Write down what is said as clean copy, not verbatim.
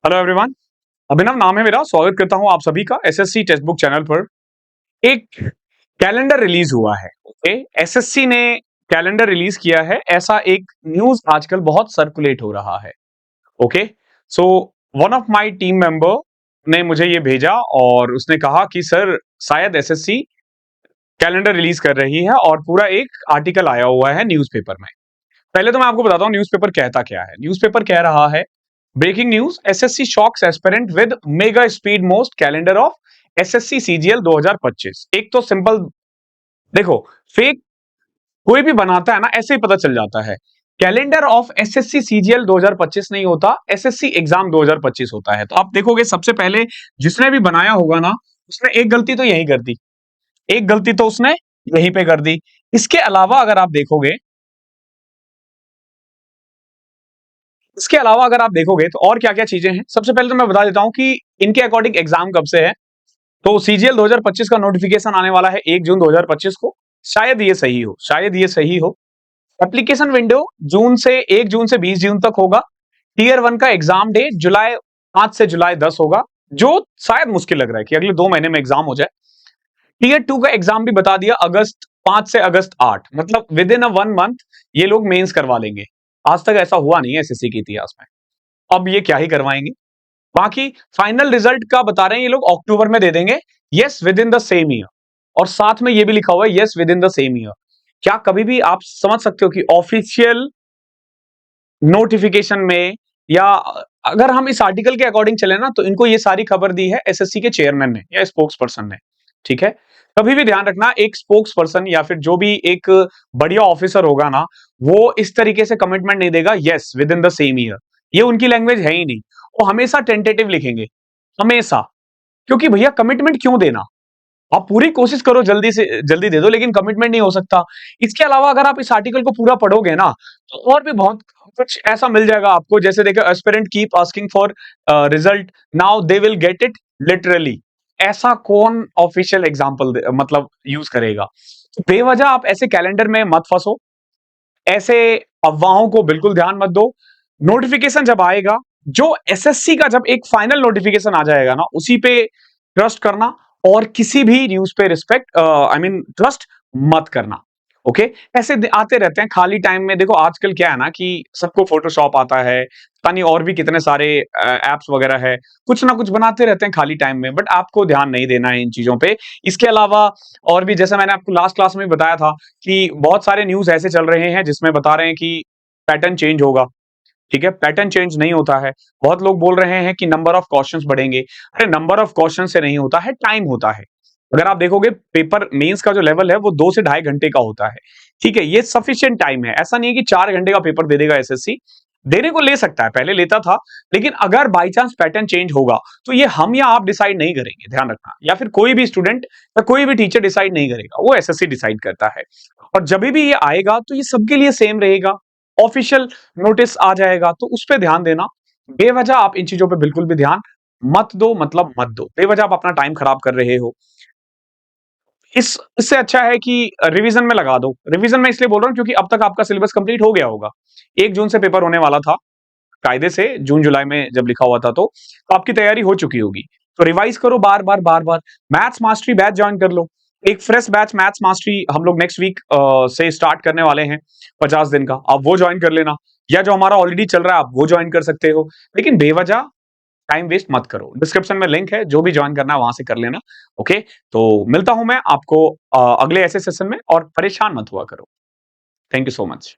Hello everyone. अभिनव नाम है मेरा। स्वागत करता हूं आप सभी का एसएससी टेक्स्ट बुक चैनल पर। एक कैलेंडर रिलीज हुआ है। ओके, एसएससी ने कैलेंडर रिलीज किया है, ऐसा एक न्यूज आजकल बहुत सर्कुलेट हो रहा है। Okay, so one of my team member ने मुझे ये भेजा और उसने कहा कि सर शायद एसएससी कैलेंडर रिलीज कर रही है और पूरा एक आर्टिकल आया हुआ है न्यूज़पेपर में। पहले तो मैं आपको बताता हूँ न्यूज़पेपर कहता क्या है। न्यूज़पेपर कह रहा है, breaking news, SSC shocks aspirant with mega speed most calendar of SSC CGL 2025। एक तो सिंपल देखो, फेक कोई भी बनाता है ना, ऐसे ही पता चल जाता है। कैलेंडर ऑफ एसएससी सीजीएल 2025 नहीं होता, एसएससी एग्जाम 2025 होता है। तो आप देखोगे सबसे पहले जिसने भी बनाया होगा ना, उसने एक गलती तो यही कर दी, एक गलती तो उसने यहीं पे कर दी। इसके अलावा अगर आप देखोगे, इसके अलावा अगर आप देखोगे तो और क्या क्या चीजें हैं। सबसे पहले तो मैं बता देता हूं कि इनके अकॉर्डिंग एग्जाम कब से है। तो सीजीएल 2025 का नोटिफिकेशन आने वाला है 1 जून 2025 को। शायद ये सही हो, शायद ये सही हो। एप्लीकेशन विंडो जून से 1 जून से 20 जून तक होगा। टीयर 1 का एग्जाम डेट जुलाई 5 से जुलाई 10 होगा, जो शायद मुश्किल लग रहा है कि अगले 2 महीने में एग्जाम हो जाए। टीयर 2 का एग्जाम भी बता दिया, अगस्त 5 से अगस्त 8, मतलब विद इन अ 1 मंथ ये लोग मेंस करवा लेंगे। आज तक ऐसा हुआ नहीं है एसएससी के इतिहास में। अब ये क्या ही करवाएंगे। बाकी फाइनल रिजल्ट का बता रहे हैं ये लोग अक्टूबर में दे देंगे, yes with in the same year. और साथ में ये भी लिखा हुआ है yes with in the same year. क्या कभी भी आप समझ सकते हो कि ऑफिशियल नोटिफिकेशन में, या अगर हम इस आर्टिकल के अकॉर्डिंग चले ना, तो इनको ये सारी खबर दी है एसएससी के चेयरमैन ने या स्पोक्स पर्सन ने। ठीक है, कभी भी ध्यान रखना, एक स्पोक्स पर्सन या फिर जो भी एक बढ़िया ऑफिसर होगा ना, वो इस तरीके से कमिटमेंट नहीं देगा yes with in the same year. ये उनकी लैंग्वेज है ही नहीं। वो हमेशा टेंटेटिव लिखेंगे, हमेशा। क्योंकि भैया कमिटमेंट क्यों देना, आप पूरी कोशिश करो जल्दी से जल्दी दे दो, लेकिन कमिटमेंट नहीं हो सकता। इसके अलावा अगर आप इस आर्टिकल को पूरा पढ़ोगे ना, तो और भी बहुत कुछ ऐसा मिल जाएगा आपको। जैसे देखो, aspirant keep asking for result, now they will get it literally. ऐसा कौन ऑफिशियल एग्जांपल मतलब यूज करेगा। तो बेवजह आप ऐसे कैलेंडर में मत फंसो, ऐसे अफवाहों को बिल्कुल ध्यान मत दो। नोटिफिकेशन जब आएगा, जो एसएससी का जब एक फाइनल नोटिफिकेशन आ जाएगा ना, उसी पे ट्रस्ट करना, और किसी भी न्यूज पे रिस्पेक्ट आई मीन ट्रस्ट मत करना। ओके, ऐसे आते रहते हैं खाली टाइम में। देखो आजकल क्या है ना कि सबको फोटोशॉप आता है, पता नहीं और भी कितने सारे एप्स वगैरह है, कुछ ना कुछ बनाते रहते हैं खाली टाइम में, बट आपको ध्यान नहीं देना है इन चीजों पे। इसके अलावा और भी, जैसे मैंने आपको लास्ट क्लास में बताया था कि बहुत सारे न्यूज ऐसे चल रहे हैं जिसमें बता रहे हैं कि पैटर्न चेंज होगा। ठीक है, पैटर्न चेंज नहीं होता है। बहुत लोग बोल रहे हैं कि नंबर ऑफ क्वेश्चंस बढ़ेंगे। अरे नंबर ऑफ क्वेश्चन से नहीं होता है, टाइम होता है। अगर आप देखोगे पेपर मेंस का जो लेवल है वो 2 से ढाई घंटे का होता है। ठीक है, ये सफिशिएंट टाइम है। ऐसा नहीं है कि 4 घंटे का पेपर दे देगा एसएससी। देने को ले सकता है, पहले लेता था, लेकिन अगर बाई चांस पैटर्न चेंज होगा तो ये हम या आप डिसाइड नहीं करेंगे, ध्यान रखना, या फिर कोई भी स्टूडेंट या कोई भी टीचर डिसाइड नहीं करेगा, वो एसएससी डिसाइड करता है। और जब भी ये आएगा तो ये सबके लिए सेम रहेगा। ऑफिशियल नोटिस आ जाएगा तो उस पर ध्यान देना। बेवजह आप इन चीजों पे बिल्कुल भी ध्यान मत दो, मतलब मत दो। बेवजह आप अपना टाइम खराब कर रहे हो। इससे अच्छा है कि रिवीजन में लगा दो। रिवीजन में इसलिए बोल रहा हूं क्योंकि अब तक आपका सिलेबस कंप्लीट हो गया होगा। 1 जून से पेपर होने वाला था, कायदे से जून जुलाई में जब लिखा हुआ था, तो आपकी तैयारी हो चुकी होगी। तो रिवाइज करो बार बार बार बार। मैथ्स मास्टरी बैच ज्वाइन कर लो। एक फ्रेश बैच मैथ्स मास्टरी हम लोग नेक्स्ट वीक से स्टार्ट करने वाले हैं, 50 दिन का। आप वो ज्वाइन कर लेना, या जो हमारा ऑलरेडी चल रहा है आप वो ज्वाइन कर सकते हो। लेकिन बेवजह टाइम वेस्ट मत करो। डिस्क्रिप्शन में लिंक है, जो भी ज्वाइन करना है वहां से कर लेना। ओके, तो मिलता हूं मैं आपको अगले ऐसे सेशन में, और परेशान मत हुआ करो। Thank you so much.